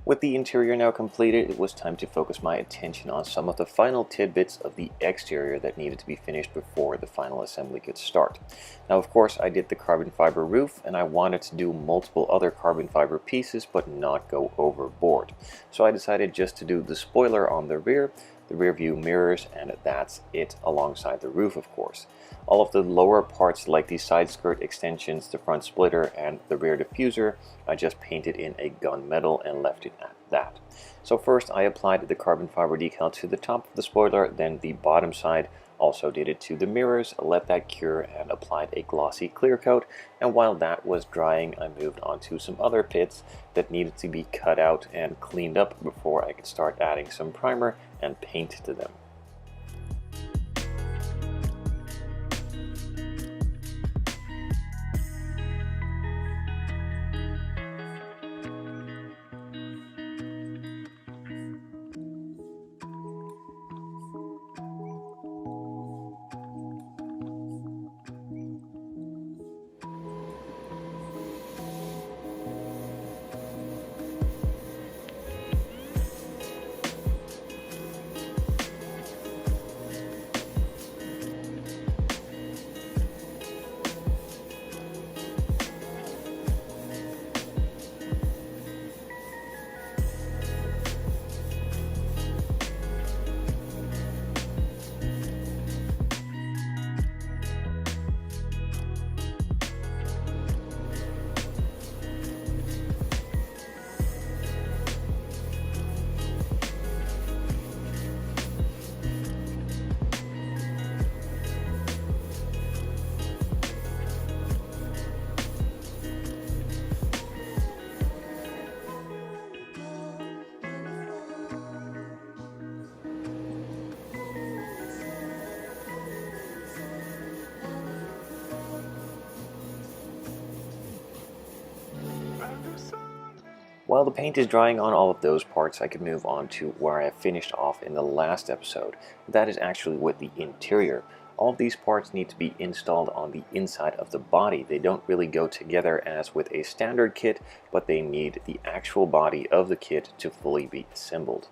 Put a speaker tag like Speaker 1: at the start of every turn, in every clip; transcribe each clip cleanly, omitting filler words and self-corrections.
Speaker 1: With the interior now completed, it was time to focus my attention on some of the final tidbits of the exterior that needed to be finished before the final assembly could start. Now, of course, I did the carbon fiber roof, and I wanted to do multiple other carbon fiber pieces but not go overboard. So I decided just to do the spoiler on the rear view mirrors, and that's it, alongside the roof, of course. All of the lower parts, like the side skirt extensions, the front splitter, and the rear diffuser, I just painted in a gunmetal and left it at that. So first I applied the carbon fiber decal to the top of the spoiler, then the bottom side. Also did it to the mirrors, let that cure, and applied a glossy clear coat. And while that was drying, I moved on to some other pits that needed to be cut out and cleaned up before I could start adding some primer and paint to them. While the paint is drying on all of those parts, I could move on to where I finished off in the last episode. That is actually with the interior. All of these parts need to be installed on the inside of the body. They don't really go together as with a standard kit, but they need the actual body of the kit to fully be assembled.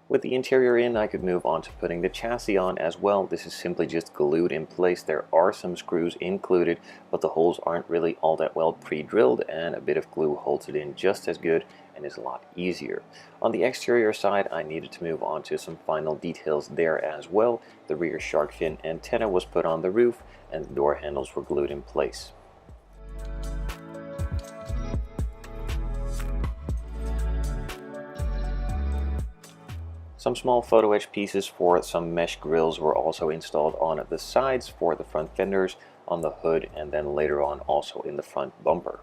Speaker 1: With the interior in, I could move on to putting the chassis on as well. This is simply just glued in place. There are some screws included, but the holes aren't really all that well pre-drilled, and a bit of glue holds it in just as good and is a lot easier. On the exterior side, I needed to move on to some final details there as well. The rear shark fin antenna was put on the roof, and the door handles were glued in place. Some small photo etch pieces for some mesh grills were also installed on the sides for the front fenders, on the hood, and then later on also in the front bumper.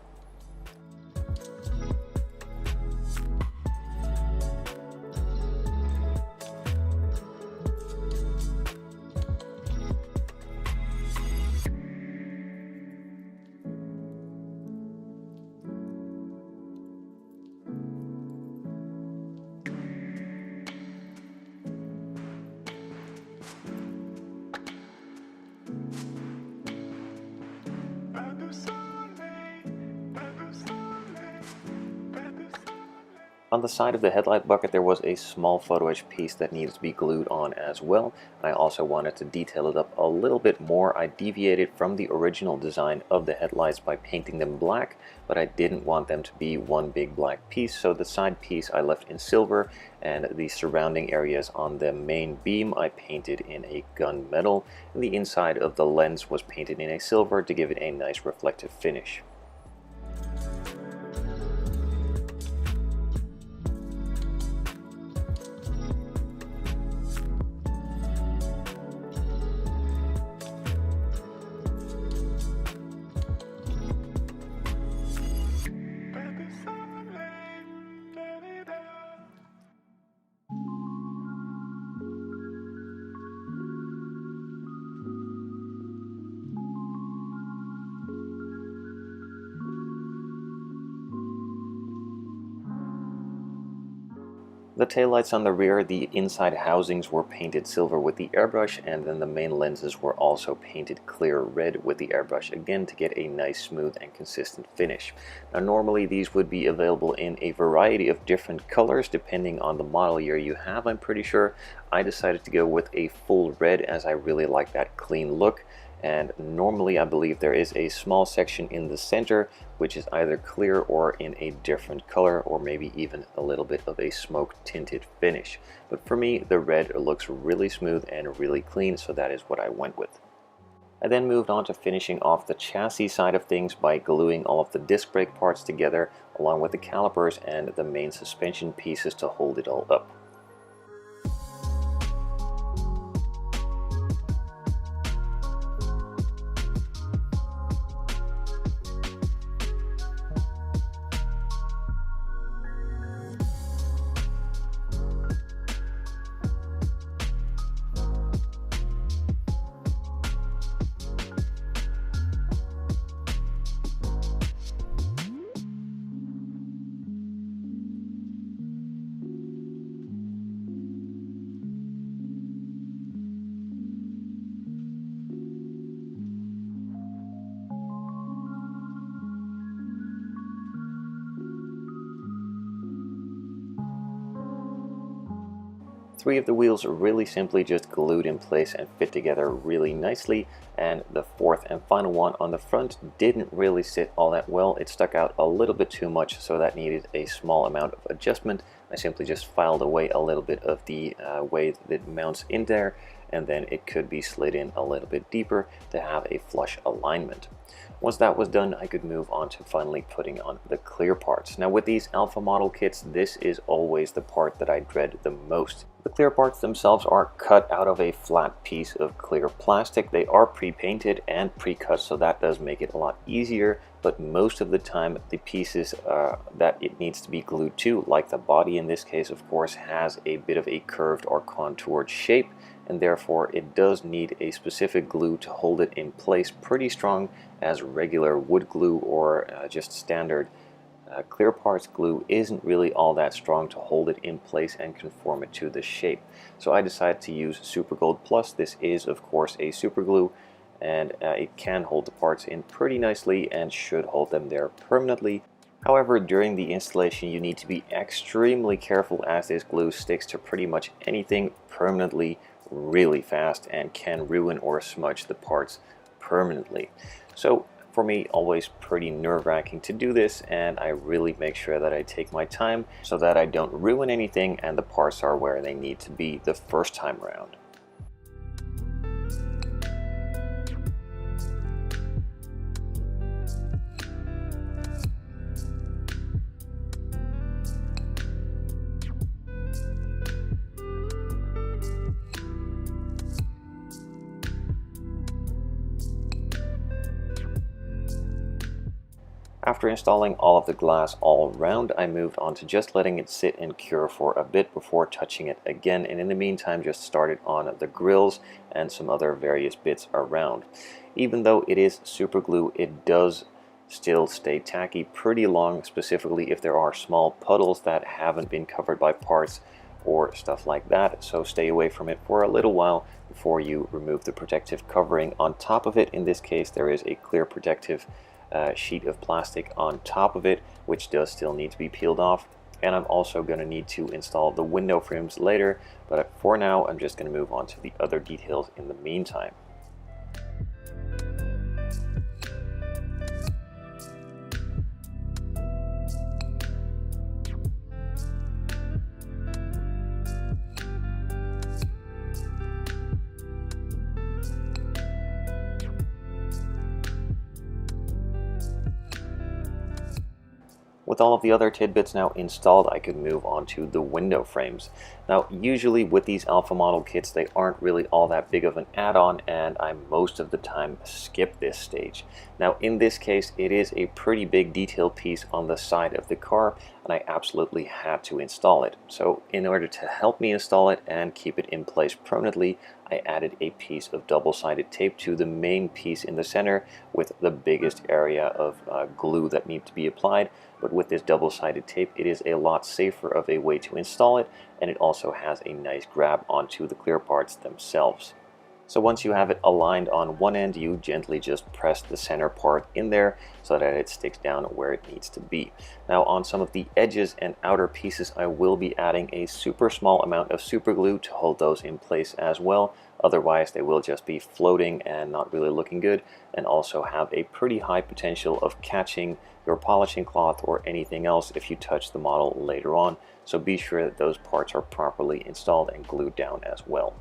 Speaker 1: On the side of the headlight bucket there was a small photo etch piece that needed to be glued on as well. I also wanted to detail it up a little bit more. I deviated from the original design of the headlights by painting them black, but I didn't want them to be one big black piece, so the side piece I left in silver, and the surrounding areas on the main beam I painted in a gunmetal, and the inside of the lens was painted in a silver to give it a nice reflective finish. The taillights on the rear, the inside housings were painted silver with the airbrush, and then the main lenses were also painted clear red with the airbrush, again to get a nice smooth and consistent finish. Now normally these would be available in a variety of different colors depending on the model year you have, I'm pretty sure. I decided to go with a full red as I really like that clean look. And normally I believe there is a small section in the center which is either clear or in a different color, or maybe even a little bit of a smoke tinted finish. But for me, the red looks really smooth and really clean, so that is what I went with. I then moved on to finishing off the chassis side of things by gluing all of the disc brake parts together along with the calipers and the main suspension pieces to hold it all up. Three of the wheels are really simply just glued in place and fit together really nicely, and the fourth and final one on the front didn't really sit all that well. It stuck out a little bit too much, so that needed a small amount of adjustment. I simply just filed away a little bit of the way that it mounts in there, and then it could be slid in a little bit deeper to have a flush alignment. Once that was done, I could move on to finally putting on the clear parts. Now with these Alfa model kits, this is always the part that I dread the most. The clear parts themselves are cut out of a flat piece of clear plastic. They are pre-painted and pre-cut, so that does make it a lot easier, but most of the time the pieces that it needs to be glued to, like the body in this case of course, has a bit of a curved or contoured shape, and therefore it does need a specific glue to hold it in place pretty strong, as regular wood glue or just standard clear parts glue isn't really all that strong to hold it in place and conform it to the shape. So I decided to use Super Gold Plus. This is of course a super glue, and it can hold the parts in pretty nicely and should hold them there permanently. However, during the installation you need to be extremely careful, as this glue sticks to pretty much anything permanently really fast and can ruin or smudge the parts permanently. So for me, always pretty nerve-wracking to do this, and I really make sure that I take my time so that I don't ruin anything and the parts are where they need to be the first time around. After installing all of the glass all around, I moved on to just letting it sit and cure for a bit before touching it again, and in the meantime just started on the grills and some other various bits around. Even though it is super glue, it does still stay tacky pretty long, specifically if there are small puddles that haven't been covered by parts or stuff like that, so stay away from it for a little while before you remove the protective covering on top of it. In this case there is a clear protective sheet of plastic on top of it, which does still need to be peeled off, and I'm also going to need to install the window frames later, but for now I'm just going to move on to the other details in the meantime. With all of the other tidbits now installed, I could move on to the window frames. Now, usually with these Alfa model kits, they aren't really all that big of an add-on, and I most of the time skip this stage. Now, in this case, it is a pretty big detail piece on the side of the car, and I absolutely had to install it. So, in order to help me install it and keep it in place permanently, I added a piece of double-sided tape to the main piece in the center with the biggest area of glue that needs to be applied. but with this double-sided tape it is a lot safer of a way to install it, and it also has a nice grab onto the clear parts themselves. So once you have it aligned on one end, you gently just press the center part in there so that it sticks down where it needs to be. Now on some of the edges and outer pieces, I will be adding a super small amount of super glue to hold those in place as well. Otherwise they will just be floating and not really looking good, and also have a pretty high potential of catching your polishing cloth or anything else if you touch the model later on. So be sure that those parts are properly installed and glued down as well.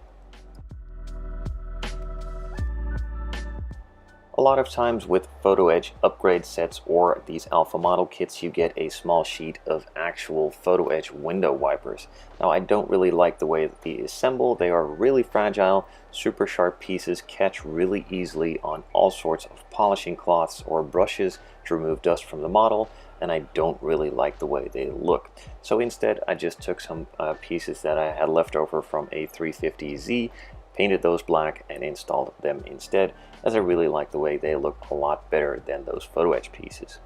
Speaker 1: A lot of times with Photo Edge upgrade sets or these Alpha model kits, you get a small sheet of actual Photo Edge window wipers. Now I don't really like the way that these assemble. They are really fragile, super sharp pieces, catch really easily on all sorts of polishing cloths or brushes to remove dust from the model, and I don't really like the way they look. So instead I just took some pieces that I had left over from a 350Z, painted those black and installed them instead, as I really like the way they look a lot better than those Photo Edge pieces.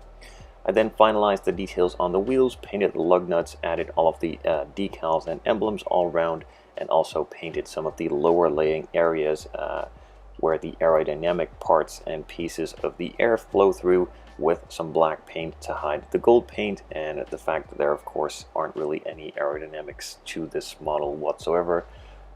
Speaker 1: I then finalized the details on the wheels, painted the lug nuts, added all of the decals and emblems all around, and also painted some of the lower laying areas where the aerodynamic parts and pieces of the air flow through with some black paint to hide the gold paint and the fact that there of course aren't really any aerodynamics to this model whatsoever.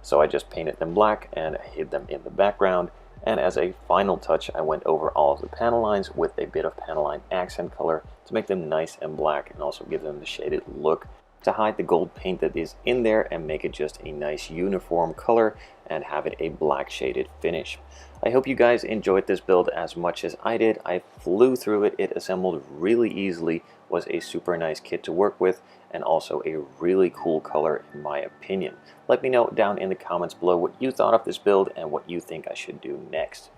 Speaker 1: So I just painted them black and hid them in the background. And as a final touch, I went over all of the panel lines with a bit of panel line accent color to make them nice and black and also give them the shaded look to hide the gold paint that is in there and make it just a nice uniform color and have it a black shaded finish. I hope you guys enjoyed this build as much as I did. I flew through it. It assembled really easily, was a super nice kit to work with, and also a really cool color in my opinion. Let me know down in the comments below what you thought of this build and what you think I should do next.